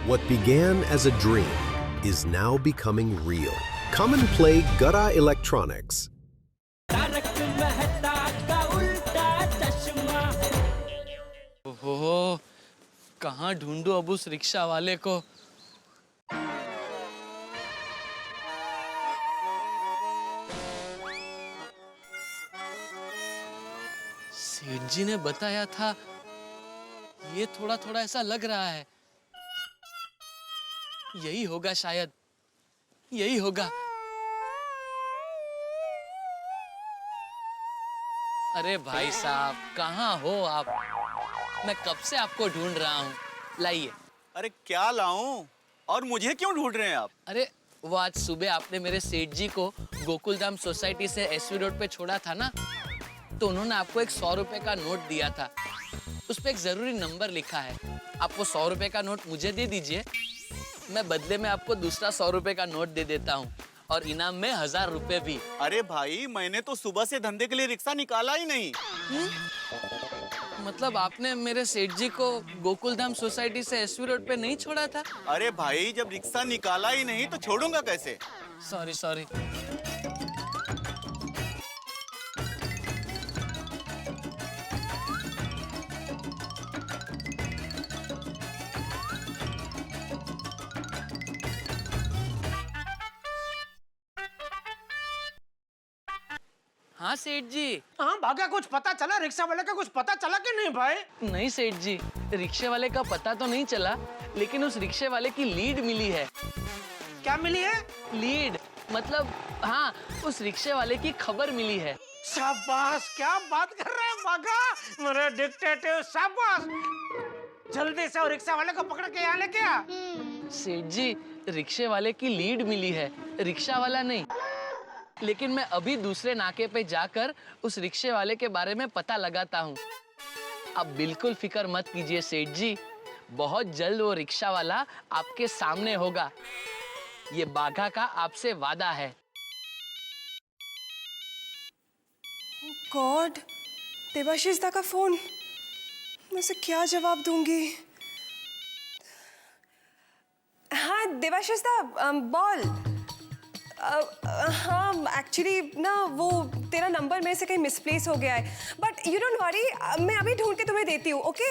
What began as a dream is now becoming real. Come and play Gada Electronics. ओहो, कहाँ ढूंढूं अब उस rickshaw वाले को। सेठ जी ने बताया था, ये थोड़ा थोड़ा ऐसा लग रहा है। यही होगा शायद, यही होगा। अरे भाई साहब, कहाँ हो आप? मैं कब से आपको ढूंढ रहा हूँ। लाइए। अरे क्या लाऊं? और मुझे क्यों ढूंढ रहे हैं आप? अरे वो आज सुबह आपने मेरे सेठ जी को गोकुलधाम सोसाइटी से एसवी रोड पे छोड़ा था ना, तो उन्होंने आपको एक 100 रुपए का नोट दिया था। उस पे एक जरूरी नंबर लिखा है। आप वो 100 रुपए का नोट मुझे दे दीजिए, मैं बदले में आपको दूसरा 100 रुपए का नोट दे देता हूँ और इनाम में 1000 रुपए भी। अरे भाई, मैंने तो सुबह से धंधे के लिए रिक्शा निकाला ही नहीं। मतलब आपने मेरे सेठ जी को गोकुलधाम सोसाइटी से एसवी रोड पे नहीं छोड़ा था? अरे भाई, जब रिक्शा निकाला ही नहीं तो छोड़ूंगा कैसे? Sorry sorry. हाँ सेठ जी। हाँ भागा, कुछ पता चला? रिक्शा वाले का कुछ पता चला कि नहीं भाई? नहीं सेठ जी, रिक्शे वाले का पता तो नहीं चला, लेकिन उस रिक्शे वाले की लीड मिली है। क्या मिली है? लीड मतलब, हाँ, उस रिक्शे वाले की खबर मिली है। शाबाश, क्या बात कर रहे हैं भागा, मेरे डिक्टेटिव, शाबाश। जल्दी से वो रिक्शा वाले को पकड़ के यहाँ लेके आ। सेठ जी, रिक्शे वाले की लीड मिली है, रिक्शा वाला नहीं। लेकिन मैं अभी दूसरे नाके पे जाकर उस रिक्शे वाले के बारे में पता लगाता हूँ। आप बिल्कुल फिक्र मत कीजिए सेठ जी, बहुत जल्द वो रिक्शा वाला आपके सामने होगा। ये बाघा का आपसे वादा है। गॉड, देवाशीष दा का फोन। मैं उसे क्या जवाब दूंगी? हाँ देवाशीष दा, बोल। हाँ एक्चुअली ना, वो तेरा नंबर मेरे से कहीं मिसप्लेस हो गया है, बट यू डोंट वरी, मैं अभी ढूंढ के तुम्हें देती हूँ, ओके?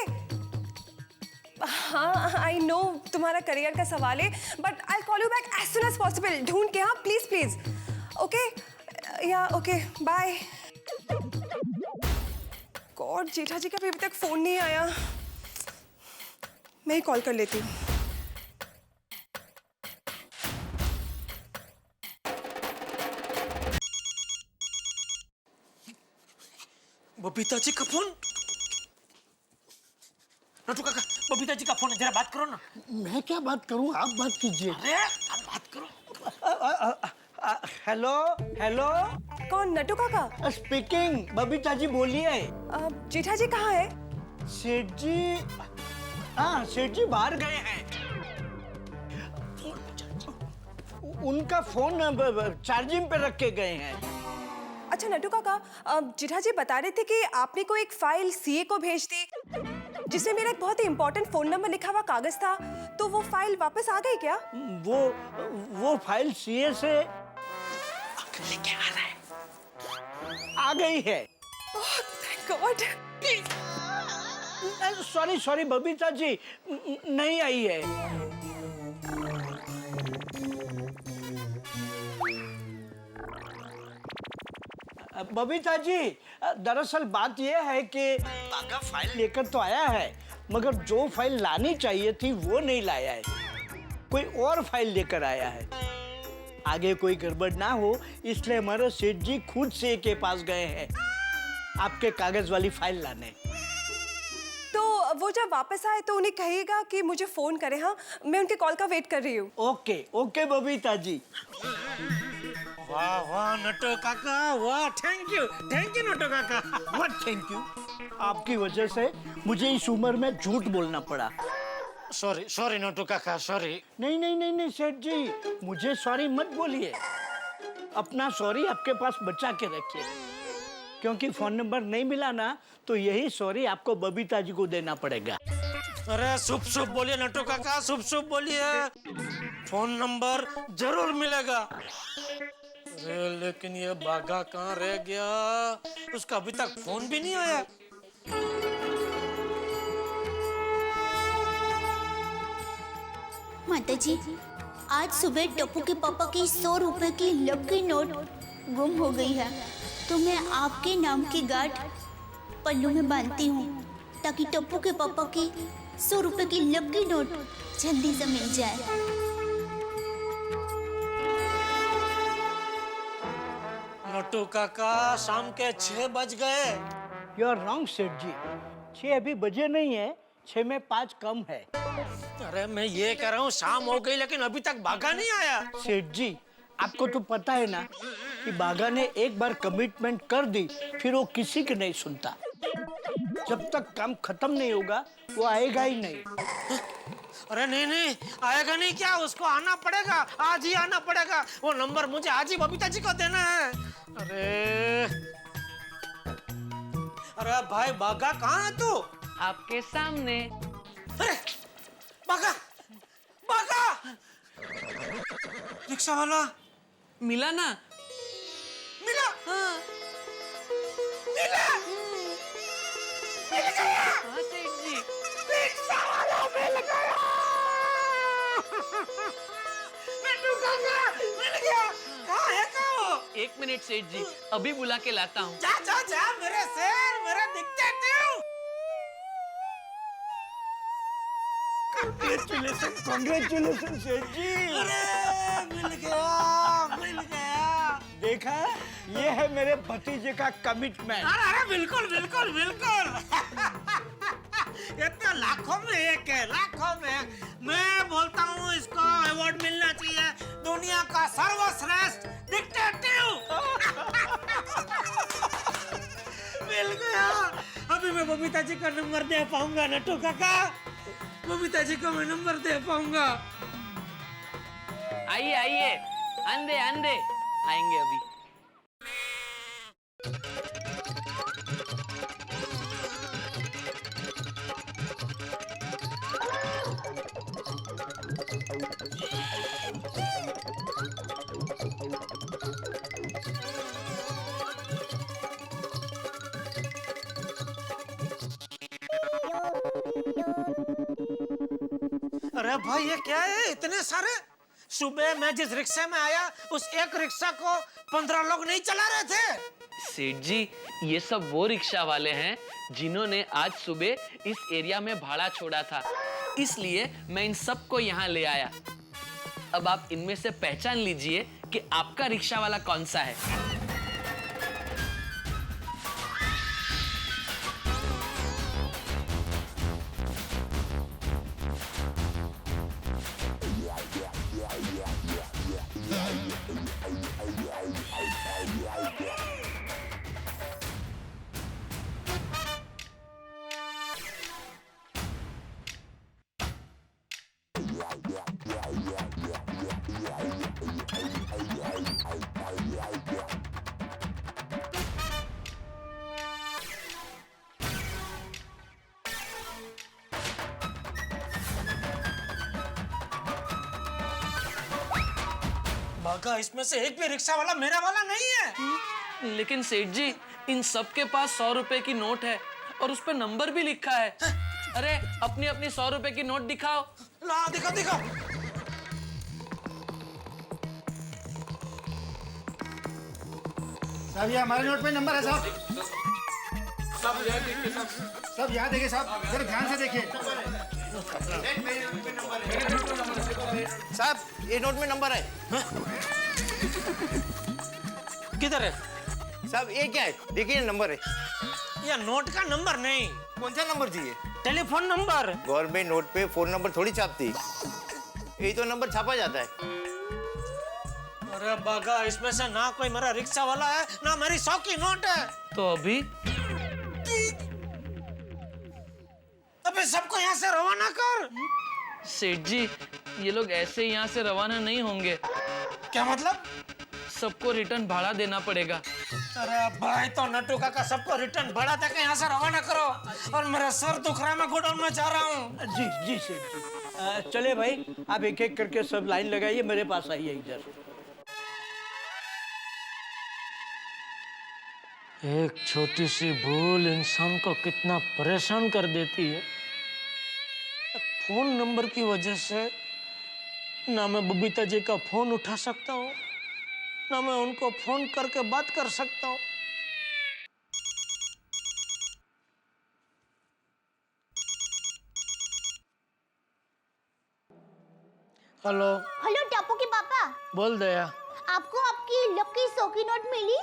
हाँ आई नो तुम्हारा करियर का सवाल है, but I call you back as soon as possible. ढूंढ के, हाँ प्लीज प्लीज, ओके? या okay, bye. God, Jetha ji का अभी तक फोन नहीं आया, मैं ही कॉल कर लेती हूँ। बबीता जी का फोन। नटू काका, बबीता जी का फोन है, जरा बात करो ना। मैं क्या बात करूं, आप बात कीजिए। अरे आप बात करो। Hello hello. कौन? नटू काका स्पीकिंग। बबीता जी बोलिए। जेठा जी कहाँ है? सेठ जी, हाँ सेठ जी बाहर गए हैं। उनका फोन चार्जिंग पे रख के गए हैं। अच्छा नटू काका, जेठा जी बता रहे थे कि आपने को एक फाइल सीए को भेज दी, जिसमें मेरा एक बहुत ही इंपॉर्टेंट फोन नंबर लिखा हुआ कागज था, तो वो फाइल वापस आ गई क्या? वो फाइल सीए से लेके आ रहा है। आ गई है। Oh thank God. Sorry sorry Babita ji, नहीं आई है। बबीता जी, दरअसल बात यह है कि बाघा फाइल लेकर तो आया है, मगर जो फाइल लानी चाहिए थी वो नहीं लाया है, कोई और फाइल लेकर आया है। आगे कोई गड़बड़ ना हो इसलिए हमारे सेठ जी खुद से के पास गए हैं आपके कागज वाली फाइल लाने। तो वो जब वापस आए तो उन्हें कहिएगा कि मुझे फोन करे, हाँ मैं उनके कॉल का वेट कर रही हूँ। Okay okay Babita ji. वाह वाह नटू काका, वाह, थैंक यू नटू काका। What thank you? आपकी वजह से मुझे इस उम्र में झूठ बोलना पड़ा। सॉरी सॉरी नटू काका, सॉरी। नहीं नहीं नहीं नहीं सेठ जी, मुझे सॉरी मत बोलिए। अपना सॉरी आपके पास बचा के रखिए, क्योंकि फोन नंबर नहीं मिला ना तो यही सॉरी आपको बबीता जी को देना पड़ेगा। अरे शुभ शुभ बोलिए नट्टू काका, शुभ शुभ बोलिए। फोन नंबर जरूर मिलेगा। अरे लेकिन ये बागा कहाँ रह गया? उसका अभी तक फोन भी नहीं आया। माताजी, आज सुबह टप्पू के पापा की 100 रुपए की लकी नोट गुम हो गई है, तो मैं आपके नाम की गांठ पल्लू में बांधती हूँ ताकि टप्पू के पापा की 100 रुपए की लकी नोट जल्दी से मिल जाए। नट्टू काका, शाम के 6 बज गए। यू आर रॉन्ग सेठ जी, 6 अभी बजे नहीं है, 6 में 5 कम है। अरे मैं ये कह रहा हूँ शाम हो गई लेकिन अभी तक बागा नहीं आया। सेठ जी, आपको तो पता है ना कि बागा ने एक बार कमिटमेंट कर दी, फिर वो किसी की नहीं सुनता। जब तक काम खत्म नहीं होगा वो आएगा ही नहीं। अरे नहीं नहीं, आएगा नहीं क्या? उसको आना पड़ेगा, आज ही आना पड़ेगा। वो नंबर मुझे आज ही बबीता जी को देना है। अरे भाई बागा कहाँ है तू? आपके सामने। अरे बागा, बागा! रिक्शा वाला मिला ना? मिला। हाँ। मिला। मिल गया। हाँ सेठ जी। रिक्शा वाला मिल गया। नट्टू काका मिल गया। कहाँ है वो? 1 मिनट सेठ जी, अभी बुला के लाता हूँ। जा जा जा मेरे शेर, मेरा डिक्टेटिव। कांग्रेचुलेशन सेठ जी। अरे मिल गया, मिल गया। देखा, ये है मेरे भतीजे का कमिटमेंट। अरे अरे बिल्कुल बिल्कुल बिल्कुल। ये तो लाखों में एक है, लाखों में। मैं बोलता हूँ इसको अवार्ड मिलना चाहिए, दुनिया का सर्वश्रेष्ठ डिक्टेटिव। मिल गया। अभी मैं बबीता जी का नंबर दे पाऊंगा नट्टू काका? बबीता जी को मैं नंबर दे पाऊंगा? आइए आइए, अंधे अंधे आएंगे अभी। अरे भाई ये क्या है, इतने सारे? सुबह मैं जिस रिक्शे में आया उस एक रिक्शा को 15 लोग नहीं चला रहे थे। सेठ जी, ये सब वो रिक्शा वाले हैं जिन्होंने आज सुबह इस एरिया में भाड़ा छोड़ा था, इसलिए मैं इन सबको यहाँ ले आया। अब आप इनमें से पहचान लीजिए कि आपका रिक्शा वाला कौन सा है। बागा, इसमें से एक भी रिक्शा वाला मेरा वाला नहीं है। लेकिन सेठ जी, इन सब के पास 100 रुपए की नोट है और उस पे नंबर भी लिखा है। अरे अपनी अपनी 100 रुपए की नोट दिखाओ। ला दिखा दिखा। साहब ये हमारे नोट पे नंबर है साहब। सब यहाँ देखिए साहब, जरा ध्यान से देखिए। साहब ये नोट में नंबर है। किधर है? साहब ये क्या है, देखिए नंबर है। यह नोट का नंबर नहीं, कौन सा नंबर चाहिए? Telephone number. गवर्नमेंट नोट पे फोन नंबर थोड़ी छापती, यही तो नंबर छापा जाता है। अरे बागा, इसमें से ना कोई मेरा रिक्शा वाला है ना मेरी 100 की नोट है। तो अभी अबे सबको यहाँ से रवाना कर। सेठ जी, ये लोग ऐसे यहाँ से रवाना नहीं होंगे। क्या मतलब? सबको रिटर्न भाड़ा देना पड़ेगा। अरे भाई तो नट्टू काका सबको रिटर्न भाड़ा तक यहाँ से रवाना करो और मेरा सर दुख रहा है, मैं गोडाउन में जा रहा हूँ। जी जी सेठ जी। चले भाई, आप एक एक करके सब लाइन लगाइए, मेरे पास आइए इधर। एक छोटी सी भूल इंसान को कितना परेशान कर देती है। फोन नंबर की वजह से ना मैं बबीता जी का फोन उठा सकता हूँ, ना मैं उनको फोन करके बात कर सकता हूँ। हेलो। हेलो टप्पू के पापा, बोल दया। आपको आपकी लकी 100 की नोट मिली?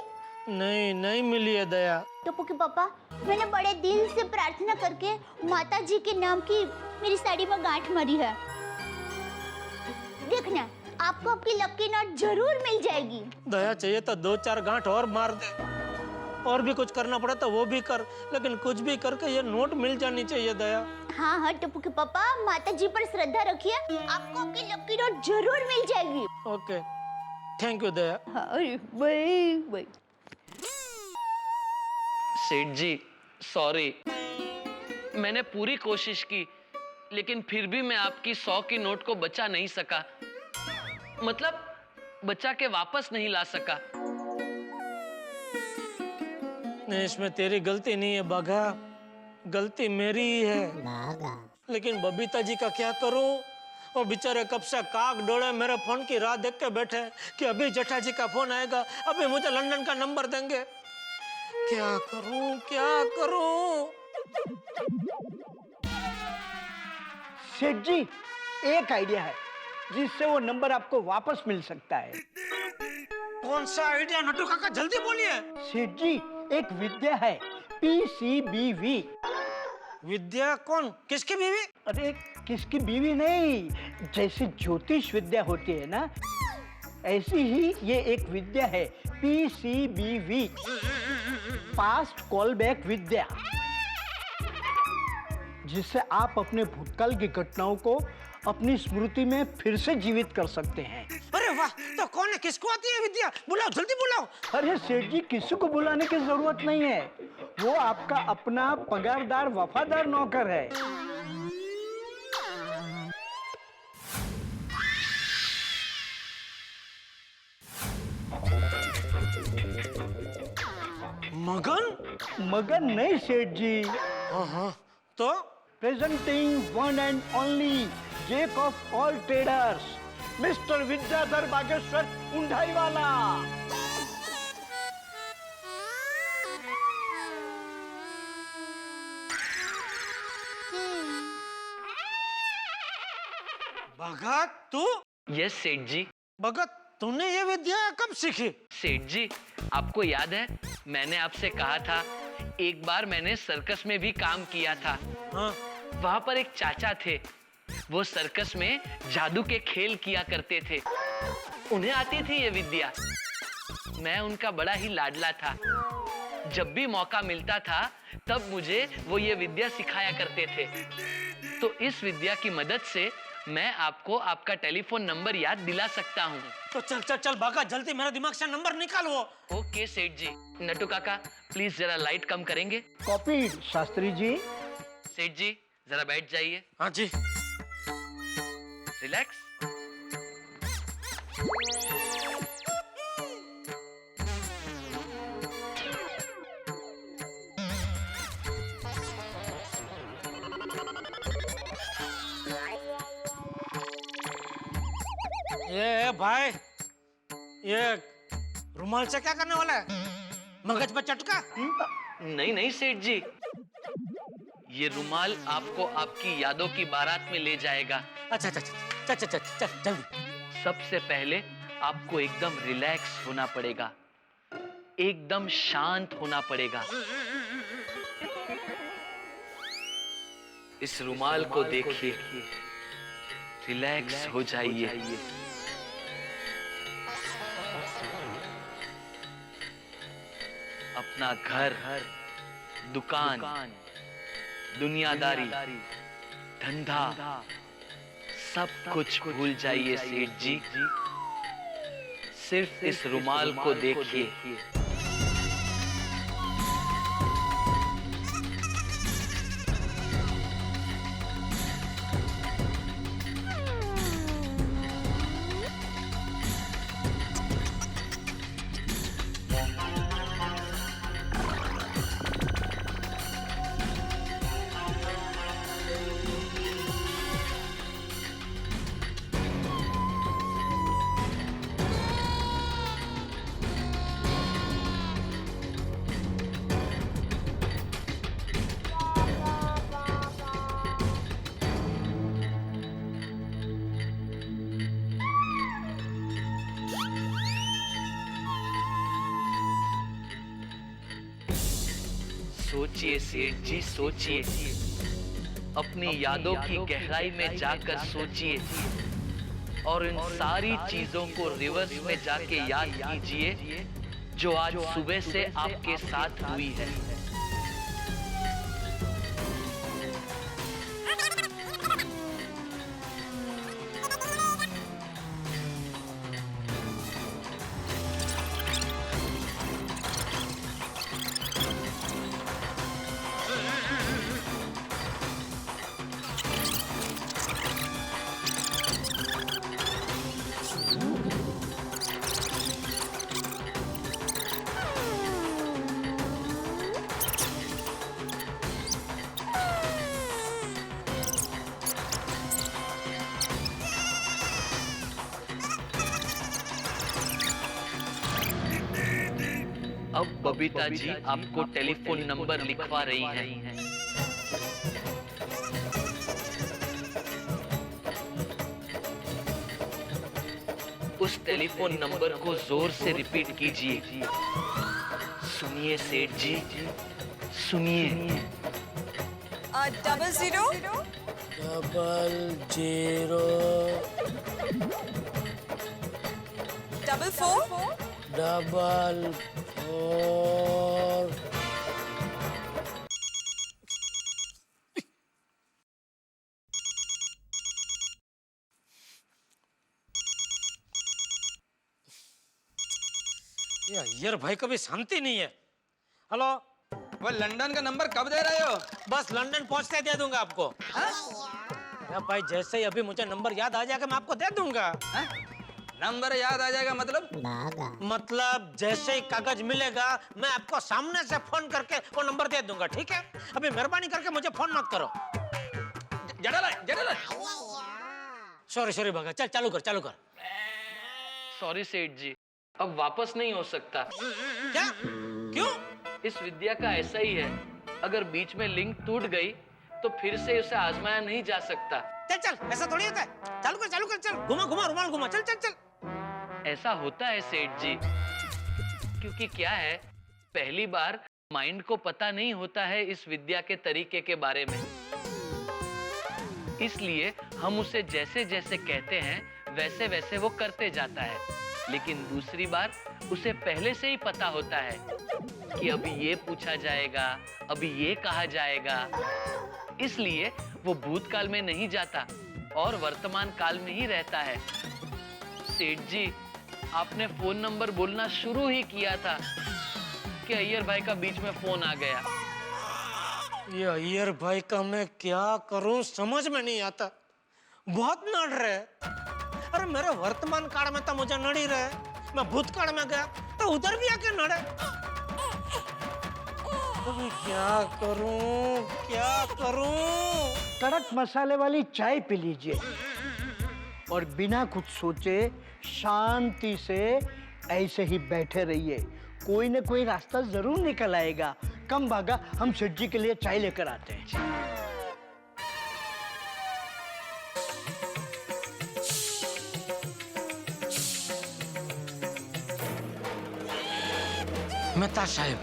नहीं मिली है दया। टप्पू के पापा, मैंने बड़े दिल से प्रार्थना करके माता जी के नाम की मेरी साड़ी में गांठ मारी है। देखना, आपको आपकी लकी नोट जरूर मिल जाएगी। दया चाहिए तो 2-4 गांठ और मार दे, और भी कुछ करना पड़ा तो वो भी कर, लेकिन कुछ भी करके ये नोट मिल जानी चाहिए दया। हाँ टप्पू के पापा, माता जी पर श्रद्धा रखिए, आपको आपकी लकी नोट जरूर मिल जाएगी। ओके, थैंक यू दया। अरे बाय। सेठ जी सॉरी, मैंने पूरी कोशिश की, लेकिन फिर भी मैं आपकी 100 की नोट को बचा नहीं सका, मतलब बचा के वापस नहीं ला सका। नहीं, इसमें तेरी गलती नहीं है बाघा, गलती मेरी ही है। लेकिन बबीता जी का क्या करूं? वो बेचारे कब से काक डोले मेरे फोन की राह देख के बैठे कि अभी जेठा जी का फोन आएगा, अभी मुझे लंदन का नंबर देंगे। क्या करूं? सेठ जी, एक आइडिया है जिससे वो नंबर आपको वापस मिल सकता है। कौन सा आइडिया नट्टू काका, जल्दी बोलिए। सेठ जी, एक विद्या है, PCBV। विद्या? कौन, किसकी बीवी? अरे किसकी बीवी नहीं, जैसे ज्योतिष विद्या होती है ना, ऐसी ही ये एक विद्या है, PCBV, पास्ट कॉल बैक विद्या, जिससे आप अपने भूतकाल की घटनाओं को अपनी स्मृति में फिर से जीवित कर सकते हैं। अरे वाह, तो कौन है, किसको आती है विद्या? बुलाओ, जल्दी बुलाओ। अरे सेठ जी, किसी को बुलाने की जरूरत नहीं है, वो आपका अपना पगारदार वफादार नौकर है। मगन नहीं सेठ जी। हाँ, तो presenting one and only jack of all traders, mister Vidyadhar Bageshwar उंडाई वाला। भगत तू? यस सेठ जी। भगत, तूने ये विद्या कब सीखी? सेठ जी, आपको याद है मैंने आपसे कहा था एक बार मैंने सर्कस में भी काम किया था। हाँ। वहां पर एक चाचा थे, वो सर्कस में जादू के खेल किया करते थे, उन्हें आती थी ये विद्या। मैं उनका बड़ा ही लाडला था, जब भी मौका मिलता था तब मुझे वो ये विद्या सिखाया करते थे। तो इस विद्या की मदद से मैं आपको आपका टेलीफोन नंबर याद दिला सकता हूँ। तो चल भागा, जल्दी मेरे दिमाग से नंबर निकाल वो। ओके सेठ जी। नट्टू काका प्लीज जरा लाइट कम करेंगे? कॉपी शास्त्री जी। सेठ जी जरा बैठ जाइए। हाँ जी। रिलैक्स। ये भाई, ये रुमाल से क्या करने वाला है? मगज पे चटका? नहीं सेठ जी, ये रुमाल आपको आपकी यादों की बारात में ले जाएगा। अच्छा, जल्दी। सबसे पहले आपको एकदम रिलैक्स होना पड़ेगा, एकदम शांत होना पड़ेगा। इस रुमाल को देखिए, रिलैक्स हो जाइए। अपना घर, दुकान, दुनियादारी, धंधा, सब कुछ भूल जाइए सेठ जी। सिर्फ इस रुमाल को देखिए। सोचिए सेठ जी, सोचिए, अपनी यादों की गहराई में जाकर सोचिए और इन सारी चीजों को रिवर्स में जाके याद कीजिए जो आज सुबह से आपके साथ हुई है। अब बबीता जी आपको टेलीफोन नंबर लिखवा रही हैं। उस टेलीफोन नंबर को जोर से रिपीट कीजिए। सुनिए सेठ जी, सुनिए। 00 00 ये अय्यर भाई को भी शांति नहीं है। हेलो, वो लंदन का नंबर कब दे रहे हो? बस लंदन पहुंचते दे दूंगा आपको। या भाई जैसे ही अभी मुझे नंबर याद आ जाएगा मैं आपको दे दूंगा। नंबर याद आ जाएगा मतलब जैसे ही कागज मिलेगा मैं आपको सामने से फोन करके वो नंबर दे दूंगा, ठीक है? अभी मेहरबानी करके मुझे फोन मत करो। जड़ा सॉरी भगा, चल चालू कर। सॉरी सेठ जी, अब वापस नहीं हो सकता। क्या? क्यों? इस विद्या का ऐसा ही है, अगर बीच में लिंक टूट गई तो फिर से उसे आजमाया नहीं जा सकता। चल ऐसा थोड़ी होता है। चालू कर चल। घुमा रुमाल घुमा, चल। ऐसा होता है सेठ जी, क्योंकि क्या है, पहली बार माइंड को पता नहीं होता है इस विद्या के तरीके के बारे में, इसलिए हम उसे जैसे जैसे कहते हैं वैसे वैसे वो करते जाता है। लेकिन दूसरी बार उसे पहले से ही पता होता है कि अभी ये पूछा जाएगा, अभी ये कहा जाएगा, इसलिए वो भूतकाल में नहीं जाता और वर्तमान काल में ही रहता है। सेठ जी, आपने फोन नंबर बोलना शुरू ही किया था कि अय्यर भाई का बीच में फोन आ गया। ये अय्यर भाई का मैं क्या करूं समझ में नहीं आता। बहुत नड़ रहे। अरे मेरे वर्तमान काल में तो मुझे नड़ ही रहे, मैं भूतकाल में गया तो उधर भी आके नड़े। अभी क्या करूं? कड़क मसाले वाली चाय पी लीजिए और बिना कुछ सोचे शांति से ऐसे ही बैठे रहिए। कोई ना कोई रास्ता जरूर निकल आएगा। कम भागा, हम सेठ जी के लिए चाय लेकर आते हैं। मेहता साहब,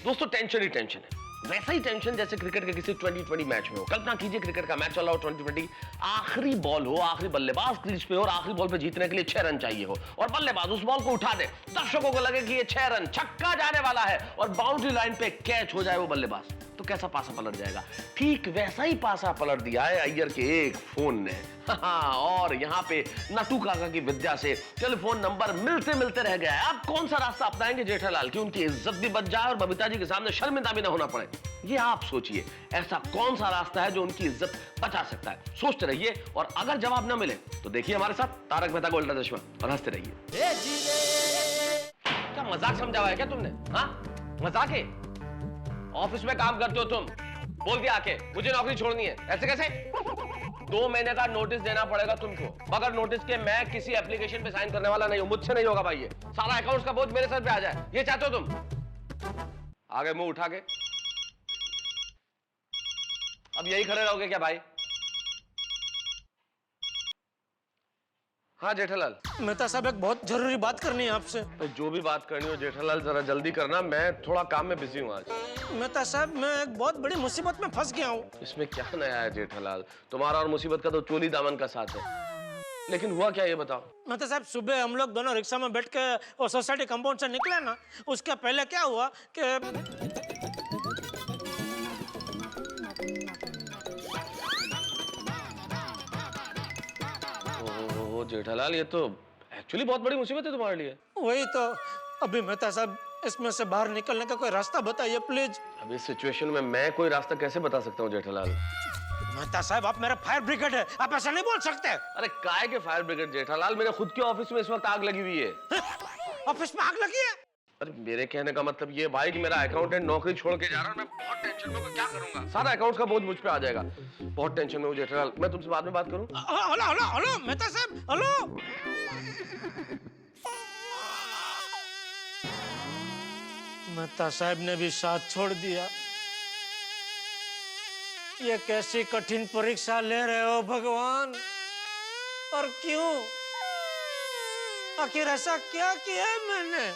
दोस्तों टेंशन ही टेंशन है, वैसा ही टेंशन जैसे क्रिकेट के किसी 2020 मैच में हो। कल्पना कीजिए क्रिकेट का मैच चल रहा हो 2020, आखिरी बॉल हो, आखिरी बल्लेबाज क्रीज पे हो और आखिरी बॉल पे जीतने के लिए 6 रन चाहिए हो और बल्लेबाज उस बॉल को उठा दे, दर्शकों को लगे कि ये 6 रन, छक्का जाने वाला है और बाउंड्री लाइन पे कैच हो जाए वो बल्लेबाज, तो तो कैसा पासा पलट जाएगा। ठीक वैसा ही पासा पलट दिया है अय्यर के एक फोन ने। और यहाँ पे नटू काका की विद्या से टेलीफोन नंबर मिलते मिलते रह गया है। अब कौन सा रास्ता अपनाएंगे जेठालाल की उनकी इज्जत भी बच जाए और बबीता जी के सामने शर्मिंदा भी ना होना पड़े। ये आप सोचिए, ऐसा कौन सा रास्ता है जो उनकी इज्जत बचा सकता है। सोचते रहिए और अगर जवाब ना मिले तो देखिए हमारे साथ तारक मेहता का उल्टा चश्मा और हंसते रहिए। क्या मजाक समझा हुआ है क्या तुमने? हाँ, मजाक है? ऑफिस में काम करते हो तुम, बोल दिया आके मुझे नौकरी छोड़नी है, ऐसे कैसे? 2 महीने का नोटिस देना पड़ेगा तुमको। बगैर नोटिस के मैं किसी एप्लीकेशन पे साइन करने वाला नहीं हूं, मुझसे नहीं होगा भाई। ये सारा अकाउंट्स का बोझ मेरे सर पे आ जाए, ये चाहते हो तुम? आगे मुंह उठा के अब यही खड़े रहोगे क्या भाई? हाँ जेठालाल। मेहता साहब एक बहुत जरूरी बात करनी है आपसे। तो जो भी बात करनी हो जेठालाल जरा जल्दी करना, मैं थोड़ा काम में बिजी हूँ आज। मेहता साहब मैं एक बहुत बड़ी मुसीबत में फंस गया हूँ। इसमें क्या नया है जेठालाल? तुम्हारा और मुसीबत का तो चोली दामन का साथ है। लेकिन हुआ क्या ये बताओ। मेहता साहब सुबह हम लोग दोनों रिक्शा में बैठ के और सोसाइटी कंपाउंड से निकले ना, उसके पहले क्या हुआ कि जेठालाल ये तो एक्चुअली बहुत बड़ी मुसीबत है तुम्हारे लिए। वही तो। अभी मेहता साहब इसमें से बाहर निकलने का कोई रास्ता बताइए प्लीज। अब इस सिचुएशन में मैं कोई रास्ता कैसे बता सकता हूँ जेठालाल? मेहता साहब आप मेरा फायर ब्रिगेड है, आप ऐसा नहीं बोल सकते। अरे काय के फायर ब्रिगेड जेठालाल, मेरे खुद के ऑफिस में इस वक्त आग लगी हुई है। ऑफिस में आग लगी है? अरे मेरे कहने का मतलब ये भाई कि मेरा अकाउंटेंट नौकरी छोड़ के जा रहा है, मैं बहुत टेंशन में हूँ, क्या करूंगा? सारा अकाउंट्स का बोझ मुझ पे आ जाएगा। बहुत टेंशन में हूँ जेठालाल, मैं तुमसे बाद में बात करूँ? हेलो हेलो हेलो मेहता साहब, हेलो। मेहता साहब ने भी साथ छोड़ दिया। ये कैसी कठिन परीक्षा ले रहे हो भगवान, और क्यों? आखिर ऐसा क्या किया है मैंने?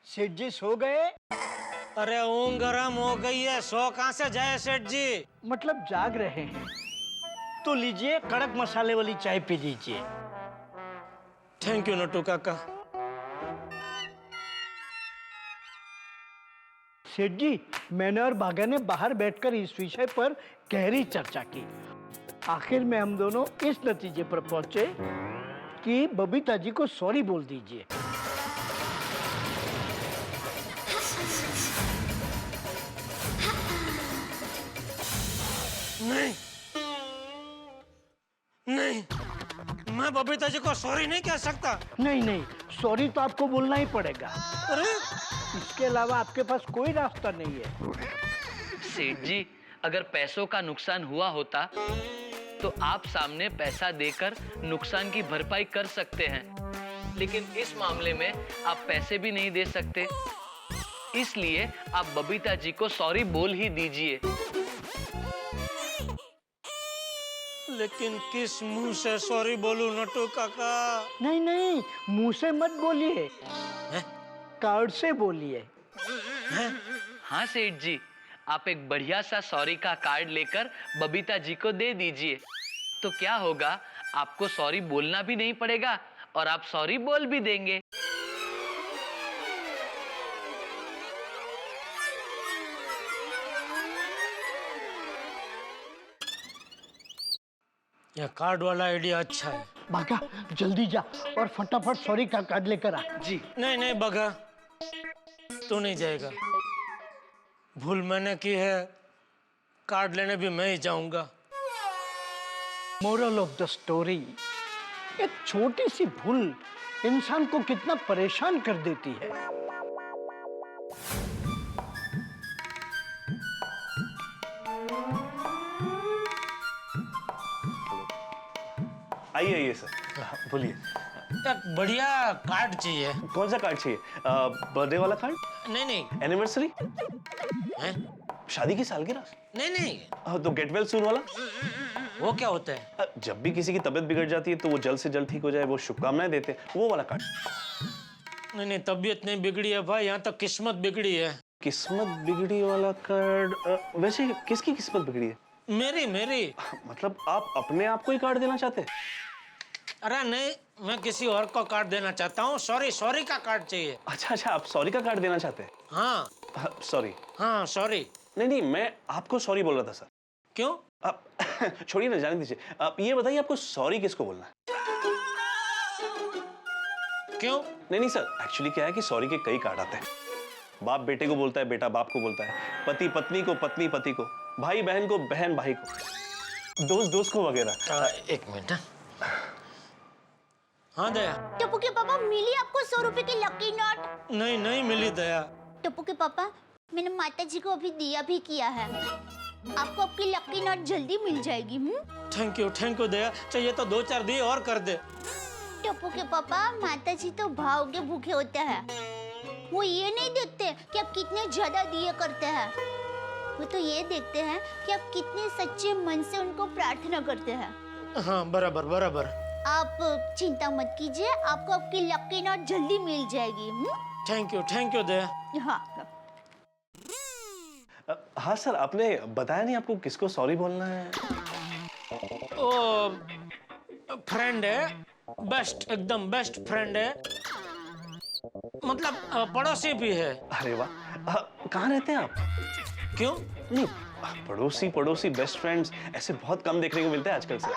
सेठ जी सो गए? अरे ऊँग गरम हो गई है, सो कहां से जाए सेठ जी? मतलब जाग रहे हैं तो लीजिए कड़क मसाले वाली चाय पी लीजिए। थैंक यू नटू काका। सेठ जी मैंने और भागा ने बाहर बैठकर इस विषय पर गहरी चर्चा की। आखिर में हम दोनों इस नतीजे पर पहुंचे कि बबीता जी को सॉरी बोल दीजिए। नहीं नहीं, मैं बबीता जी को सॉरी नहीं कह सकता। नहीं नहीं, सॉरी तो आपको बोलना ही पड़ेगा। अरे इसके अलावा आपके पास कोई रास्ता नहीं है। सेठ जी अगर पैसों का नुकसान हुआ होता तो आप सामने पैसा देकर नुकसान की भरपाई कर सकते हैं, लेकिन इस मामले में आप पैसे भी नहीं दे सकते, इसलिए आप बबीता जी को सॉरी बोल ही दीजिए। लेकिन किस मुंह से सॉरी बोलूं नटू काका? नहीं नहीं, मुंह से मत बोलिए, कार्ड से बोलिए। हाँ सेठ जी, आप एक बढ़िया सा सॉरी का कार्ड लेकर बबीता जी को दे दीजिए, तो क्या होगा, आपको सॉरी बोलना भी नहीं पड़ेगा और आप सॉरी बोल भी देंगे। यह कार्ड वाला आइडिया अच्छा है। भागा जल्दी जा और फटाफट सॉरी का कार्ड लेकर आ। जी नहीं नहीं बगा, तू नहीं जाएगा। भूल मैंने की है, कार्ड लेने भी मैं ही जाऊंगा। मोरल ऑफ द स्टोरी, एक छोटी सी भूल इंसान को कितना परेशान कर देती है। आइए आइए सर, बोलिए। एक बढ़िया कार्ड चाहिए। कौन सा कार्ड चाहिए? बर्थडे वाला कार्ड? नहीं नहीं। एनिवर्सरी? हैं? शादी की सालगिरह? नहीं नहीं। तो गेट वेल सून वाला? वो क्या होता है? जब भी किसी की तबीयत बिगड़ जाती है तो वो जल्द से जल्द ठीक हो जाए, वो शुभकामनाएं देते हैं, वो वाला कार्ड। नहीं नहीं, तबीयत नहीं बिगड़ी है भाई, यहाँ तो किस्मत बिगड़ी है। किस्मत बिगड़ी वाला कार्ड? वैसे किसकी किस्मत बिगड़ी है? मेरी मेरी। मतलब आप अपने आप को ही कार्ड देना चाहते हैं? अरे नहीं, मैं किसी और को कार्ड देना चाहता हूँ। सॉरी सॉरी का कार्ड चाहिए। अच्छा अच्छा, आप सॉरी का कार्ड देना चाहते हैं? हाँ सॉरी। हाँ सॉरी। नहीं नहीं, मैं आपको सॉरी बोल रहा था सर। क्यों? आप छोड़िए ना, जाने दीजिए। आप ये बताइए, आपको सॉरी किसको बोलना है? क्यों? नहीं नहीं सर, एक्चुअली क्या है कि सॉरी के कई कार्ड आते हैं। बाप बेटे को बोलता है, बेटा बाप को बोलता है, पति पत्नी को, पत्नी पति को, भाई बहन को, बहन भाई को, दोस्त दोस्त को वगैरह। एक मिनट। हाँ दया। टप्पू के पापा, मिली आपको 100 रुपए की लकी नोट? नहीं नहीं मिली दया। टप्पू के पापा, मैंने माता जी को अभी दिया भी किया है। आपको आपकी लकी नोट जल्दी मिल जाएगी। थैंक यू दया। चाहिए तो 2-4 दिए और कर दे। टप्पू के पापा, माता जी तो भाव के भूखे होते हैं। वो ये नहीं देखते कि आप कितने ज्यादा दिए करते हैं, वो तो ये देखते हैं कि आप कितने सच्चे मन से उनको प्रार्थना करते हैं। हाँ बराबर बराबर। आप चिंता मत कीजिए, आपको आपकी लकी नोट जल्दी मिल जाएगी। थैंक यू दया। हाँ हाँ सर, आपने बताया नहीं आपको किसको सॉरी बोलना है? ओ फ्रेंड है, बेस्ट, एकदम बेस्ट फ्रेंड है, मतलब पड़ोसी भी है। अरे वाह, कहाँ रहते हैं आप? क्यों? नहीं, पड़ोसी पड़ोसी बेस्ट फ्रेंड्स ऐसे बहुत कम देखने को मिलते हैं आजकल से।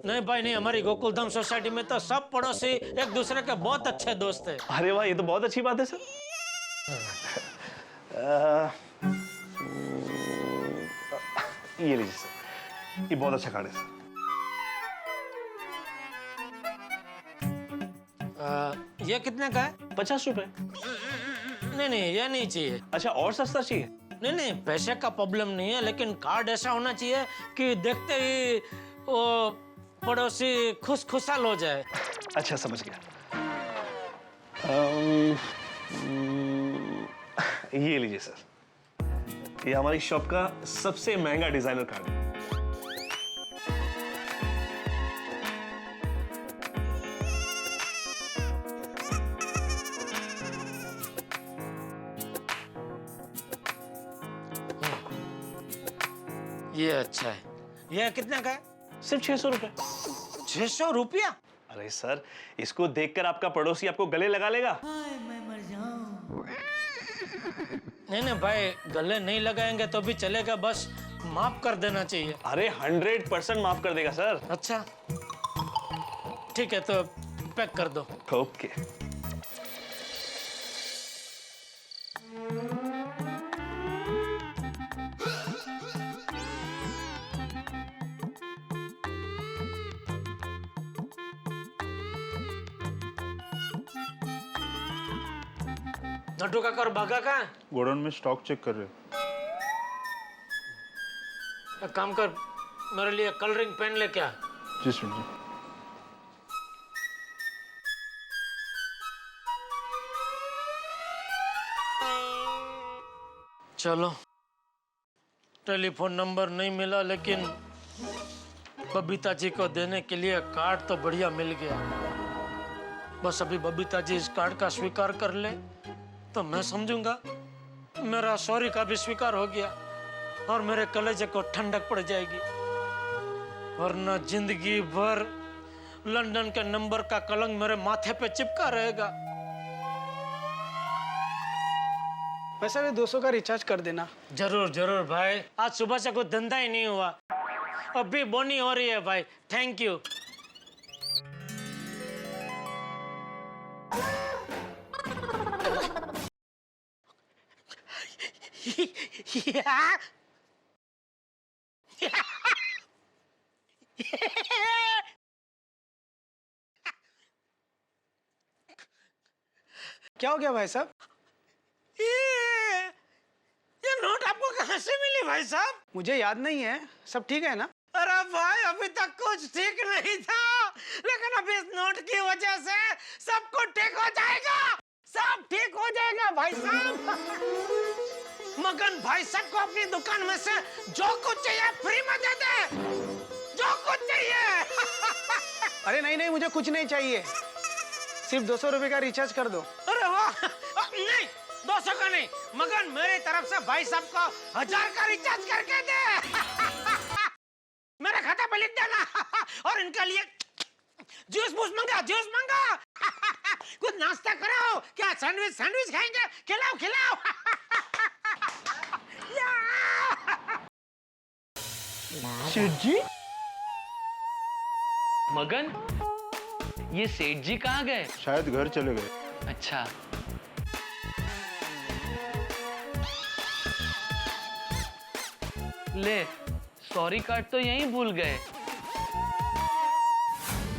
नहीं भाई नहीं, हमारी गोकुलधाम सोसाइटी में तो सब पड़ोसी एक दूसरे के बहुत अच्छे दोस्त हैं। अरे वाह, ये तो बहुत अच्छी बात है सर। ये लीजिए सर, ये बहुत अच्छा कार्ड है सर। ये कितने का है? 50 रुपए। नहीं ये नहीं चाहिए। अच्छा, और सस्ता चाहिए? नहीं पैसे का प्रॉब्लम नहीं है, लेकिन कार्ड ऐसा होना चाहिए कि देखते ही वो पड़ोसी खुशहाल हो जाए। अच्छा समझ गया। ये लीजिए सर, ये हमारी शॉप का सबसे महंगा डिजाइनर कार्ड है। ये अच्छा है। ये कितने का है? सिर्फ 600 रुपए। 600 रुपया? अरे सर, इसको देखकर आपका पड़ोसी आपको गले लगा लेगा। नहीं भाई, गले नहीं लगाएंगे तो भी चलेगा, बस माफ कर देना चाहिए। अरे 100% माफ कर देगा सर। अच्छा ठीक है, तो पैक कर दो। ओके। नटू काका और बागा कहाँ है? गोडाउन में स्टॉक चेक कर रहे। एक काम कर, मेरे लिए कलरिंग पेन लेके आ। जी सर जी। चलो, टेलीफोन नंबर नहीं मिला, लेकिन बबीता जी को देने के लिए कार्ड तो बढ़िया मिल गया। बस अभी बबीता जी इस कार्ड का स्वीकार कर ले तो मैं समझूंगा मेरा सॉरी का भी स्वीकार हो गया और मेरे कलेजे को ठंडक पड़ जाएगी, वरना जिंदगी भर लंदन के नंबर का कलंक मेरे माथे पे चिपका रहेगा। वैसे भी 200 का रिचार्ज कर देना। जरूर भाई, आज सुबह से कोई धंधा ही नहीं हुआ, अभी बोनी हो रही है भाई। Thank you. क्या हो गया भाई साहब? ये नोट आपको कहाँ से मिली भाई साहब? मुझे याद नहीं है, सब ठीक है ना? अरे भाई, अभी तक कुछ ठीक नहीं था, लेकिन अभी इस नोट की वजह से सब कुछ ठीक हो जाएगा। सब ठीक हो जाएगा भाई साहब। मगन भाई साहब को अपनी दुकान में से जो कुछ चाहिए फ्री में दे दे, जो कुछ चाहिए। अरे नहीं, मुझे कुछ नहीं चाहिए, सिर्फ 200 रुपए का रिचार्ज कर दो। अरे वाह, नहीं 200 का नहीं, मगन मेरी तरफ से भाई साहब को 1000 का रिचार्ज करके दे। मेरे खाते पे लिख देना और इनके लिए जूस बूस मंगा, जूस मंगा। कुछ नाश्ता कराओ। क्या सैंडविच सैंडविच खाएंगे? खिलाओ खिलाओ। सेठ जी, मगन, ये सेठ जी कहाँ गए? शायद घर चले गए। अच्छा। ले, सॉरी कार्ड तो यहीं भूल गए।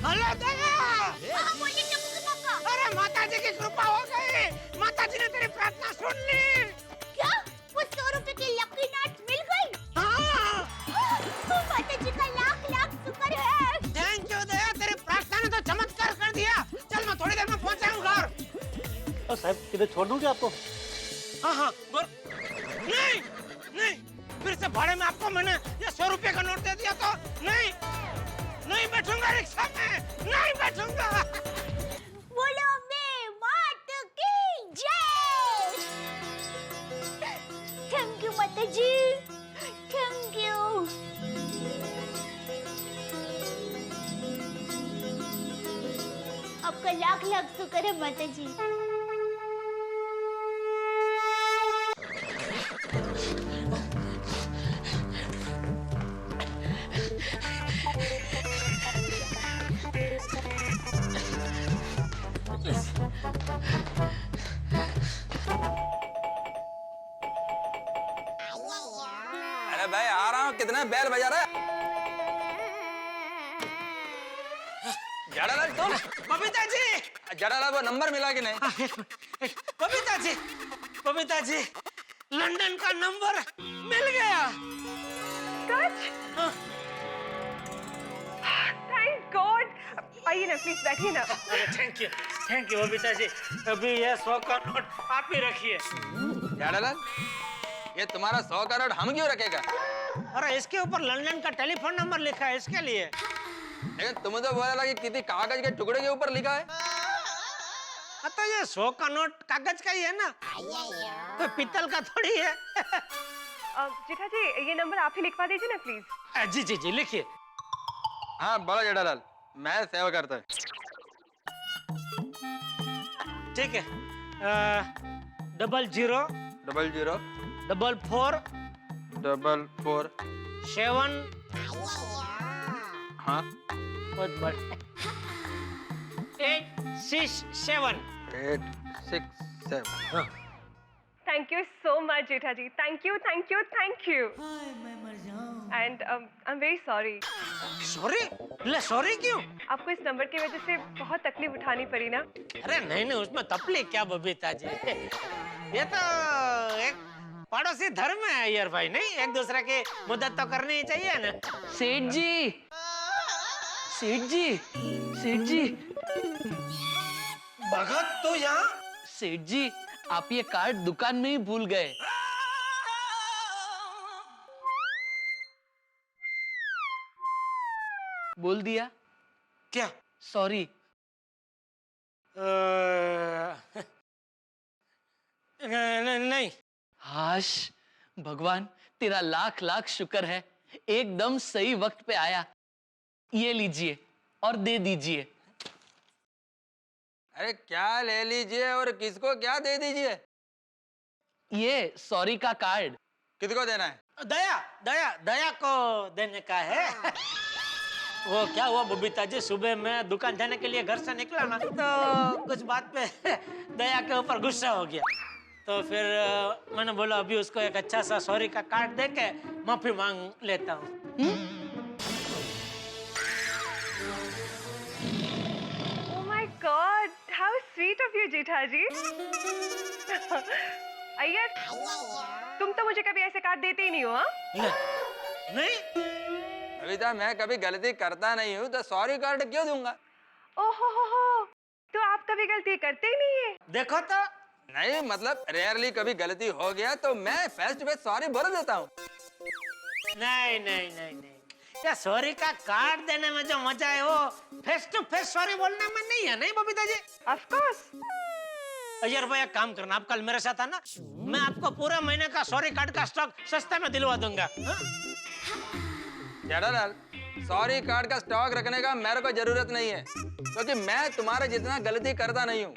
हेलो दया। अरे माता जी की कृपा हो गई। माता जी ने तेरी प्रार्थना सुन ली। क्या वो 100 रुपए की लकी नोट मिल गई? हाँ। माता जी का लाख लाख शुक्र है। थैंक यू दया, तेरी प्रार्थना ने तो चमत्कार कर दिया। चल मैं थोड़ी देर में पहुंच जाऊंगा घर। साहब किधर छोड़ दूं क्या आपको? हाँ नहीं नहीं, फिर से भाड़े में आपको मैंने ये 100 रुपए का नोट दे दिया तो नहीं बैठूंगा रिक्शा में, नहीं बैठूंगा। बोलो मैं मात की जय। थैंक यू माता जी, थैंक यू। आपका लाख लाख शुक्र है माता जी। अरे भाई आ रहा हूँ, कितना बैल बजा रहा है? जड़ालाल तुम? बबीता जी। जड़ालाल वो नंबर मिला कि नहीं? बबीता जी लंदन का नंबर मिल गया। सच? Thank God. आइए ना प्लीज, बैठिए ना। Thank you Babita ji. अभी ये 100 का नोट आप ही रखिए। जड़ालाल, ये तुम्हारा 100 का नोट हम क्यों रखेगा? अरे इसके ऊपर लंदन का टेलीफोन नंबर लिखा है, इसके लिए। लेकिन तुम तो बोला कि किसी कागज के टुकड़े के ऊपर लिखा है। तो ये 100 का नोट कागज का ही है ना, तो पीतल का थोड़ी है। जेठा जी, ये नंबर आप ही लिखवा दीजिए ना प्लीज। जी लिखिए। हाँ बोलो जड़ालाल, मैं सेवा करता है। ठीक है। 00 00 44 44 7। हाँ 867। 867। Thank you so much Jetha ji, thank you thank you thank you. And I am very sorry. Sorry क्यों? आपको इस नंबर की वजह से बहुत तकलीफ उठानी पड़ी ना। अरे नहीं उसमें तकलीफ क्या बबीता जी। ये तो एक पड़ोसी धर्म है यार भाई, नहीं एक दूसरे की मदद तो करनी ही चाहिए ना। सेठ जी, सेठ जी, सेठ जी। भगत तो यहाँ? सेठ जी, आप ये कार्ड दुकान में ही भूल गए। बोल दिया क्या? सॉरी। नहीं। हाश, भगवान तेरा लाख लाख शुक्र है, एकदम सही वक्त पे आया। ये लीजिए और दे दीजिए। अरे क्या ले लीजिए और किसको क्या दे दीजिए? ये सॉरी का कार्ड। किसको देना है? दया को देने का है। वो क्या हुआ बबीता जी, सुबह मैं दुकान जाने के लिए घर से निकला ना, तो कुछ बात पे दया के ऊपर गुस्सा हो गया। तो फिर मैंने बोला अभी उसको एक अच्छा सा सॉरी का कार्ड दे के माफी मांग लेता हूँ। Oh my God, how sweet of you, जेठा जी। अय्यर, तुम तो मुझे कभी ऐसे कार्ड देते ही नहीं हो। हाँ? नहीं बबीता, मैं कभी गलती करता नहीं हूँ, तो सॉरी कार्ड क्यों दूंगा? ओहो हो, तो आप कभी गलती करते ही नहीं है। देखो तो। नहीं मतलब रेयरली कभी गलती हो गया तो मैं फेस टू फेस सॉरी बोल देता हूँ। नहीं। क्या सॉरी का कार्ड देने में जो मजा है वो फेस टू फेस सॉरी बोलने में नहीं है, नहीं बबीता जी? Of course। अय्यर भाई एक काम करना, आप कल मेरे साथ आना, मैं आपको पूरे महीने का सॉरी कार्ड का स्टॉक सस्ते में दिलवा दूंगा। जड़ालाल, सॉरी कार्ड का स्टॉक रखने का मेरे को जरूरत नहीं है। क्योंकि मैं तुम्हारे जितना गलती करता नहीं हूँ।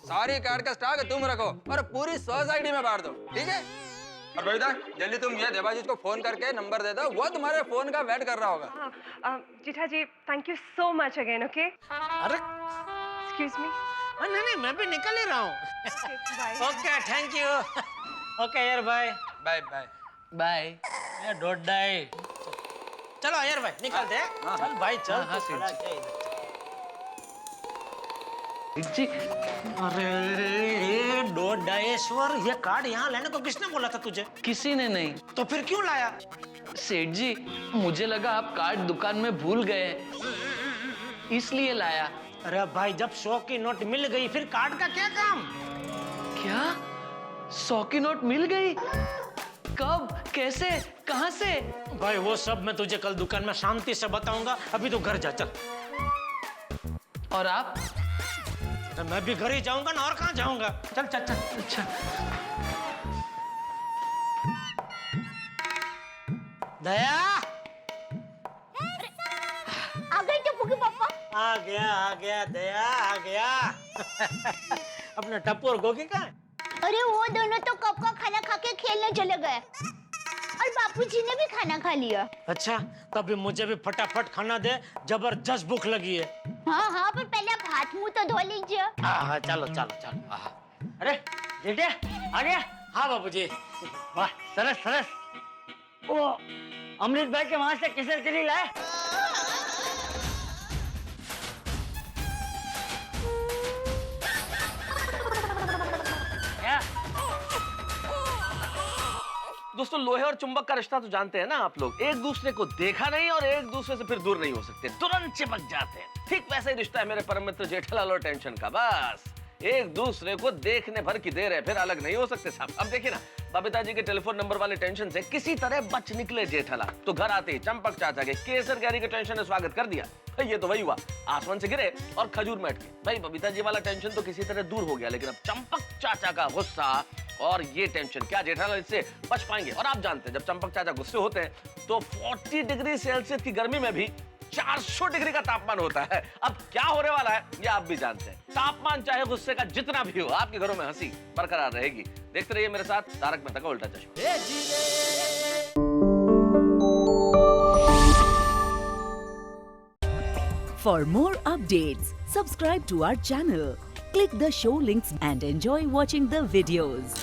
सारी कार्ड का स्टॉक तुम रखो और पूरी सोसाइटी में बांट दो, ठीक है? और बबीता जल्दी तुम ये देवाजीत को फोन करके नंबर दे दो, वो तुम्हारे फोन का वेट कर रहा होगा। Jetha ji thank you so much again okay अरे एक्सक्यूज मी नहीं नहीं मैं भी निकल ही रहा हूँ। Okay thank you. ओके यार भाई बाय बाय बाय। ये डोडाई चलो यार भाई निकलते हैं। चल भाई चल। हाँ, तू खड़ा क्या इधर? जी अरे डोडाईश्वर ये कार्ड यहाँ लाने को किसने बोला था तुझे? किसी ने नहीं। तो फिर क्यों लाया? सेठ जी मुझे लगा आप कार्ड दुकान में भूल गए, इसलिए लाया। अरे भाई जब 100 की नोट मिल गई फिर कार्ड का क्या काम? क्या 100 की नोट मिल गई? कब, कैसे, कहाँ से? भाई वो सब मैं तुझे कल दुकान में शांति से बताऊंगा, अभी तो घर जा चल। और आप? तो मैं भी घर ही जाऊंगा ना, और कहाँ जाऊंगा? चल चल चल। अच्छा दया आ गए टप्पू के पापा। आ गया दया आ गया। अपना टप्पू और गोगी कहाँ है? अरे वो दोनों तो कब का खाना खा के खेलने चले गए और बापूजी ने भी खाना खा लिया। अच्छा तभी मुझे भी फटाफट खाना दे, जबरदस्त भूख लगी है। हाँ हाँ पर पहले आप हाथ मुंह तो धो लीजिए। हाँ चलो चलो चलो। अरे बेटे आ गया? हाँ बाबूजी। वाह सरस सरस। वो अमृत भाई के वहां से किसर के लिए लाए? क्या? दोस्तों लोहे और चुंबक का रिश्ता तो जानते हैं ना आप लोग। एक दूसरे को देखा नहीं और एक दूसरे से फिर दूर नहीं हो सकते, तुरंत चिपक जाते हैं। ठीक वैसा ही रिश्ता है मेरे परम मित्र जेठालाल और टेंशन का। बस एक दूसरे को देखने भर की देर है, फिर अलग नहीं हो सकते साहब। अब देखिए ना, बबीता जी के टेलीफोन नंबर वाले टेंशन से किसी तरह बच निकले जेठालाल। तो घर आते ही चंपक चाचा के केसर कैरी के टेंशन ने स्वागत कर दिया। ये तो वही हुआ, आसमान से गिरे और खजूर में अटके। भाई बबीता जी वाला टेंशन तो किसी तरह दूर हो गया, लेकिन अब चंपक चाचा का गुस्सा और ये टेंशन, क्या जेठालाल इससे बच पाएंगे? और आप जानते हैं जब चंपक चाचा गुस्से होते हैं तो 40 डिग्री सेल्सियस की गर्मी में भी 400 डिग्री का तापमान होता है। अब क्या होने वाला है ये आप भी जानते हैं। तापमान चाहे गुस्से का जितना भी हो, आपके घरों में हंसी बरकरार रहेगी। देखते रहिए मेरे साथ तारक मेहता का उल्टा चश्मा। For more updates, subscribe to our channel, click the show links and enjoy watching the videos.